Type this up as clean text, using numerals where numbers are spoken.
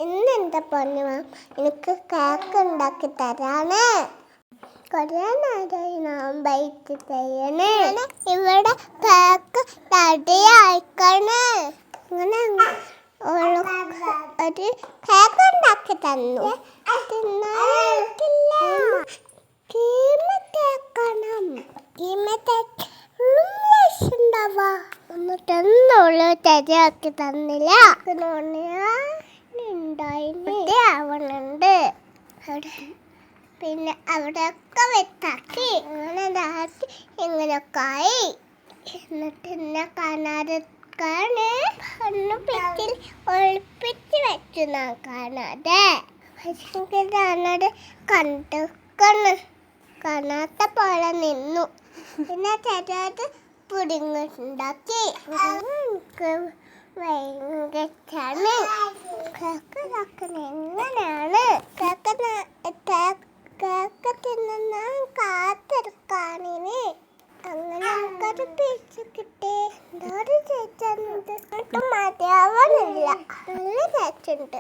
ഇന്നെന്താ പൊന്നു എനിക്ക് കേക്ക് ഉണ്ടാക്കി തരാണ്. കുറേ നേരമായി നോമ്പായിട്ട് ചെയ്യണേ. ഇവിടെ കേക്ക് റെഡി ആയിക്കണ്. അങ്ങനെ ഒരു കേക്ക് ഉണ്ടാക്കി തന്നു. എന്നിട്ടൊന്നുള്ളു ശരിയാക്കി തന്നില്ല. ആവണുണ്ട്. പിന്നെ അവിടെയൊക്കെ വെത്താക്കി അങ്ങനെ ഇതാക്കി ഇങ്ങനെയൊക്കെ ആയി. എന്നിട്ട് എന്നെ കാണാതെക്കാണ് പെണ്ണിൽ ഒളിപ്പിച്ച് വെച്ചു. നാ കാണാതെ കാണാതെ കണ്ടുക്കണ്. കാണാത്ത പോലെ നിന്നു. പിന്നെ ചെറുത് പുഡിങ്ങുണ്ടാക്കി. ഭയങ്കരാണ് എങ്ങനെയാണ് കേക്ക് തിന്നുന്ന കാത്തിരിക്കാണിന്. അങ്ങനെ നമുക്കത് പിടിച്ചു കിട്ടി. എന്തോരം ചേച്ചുണ്ട്. മതിയാവാനില്ല. നല്ല ചേച്ചുണ്ട്.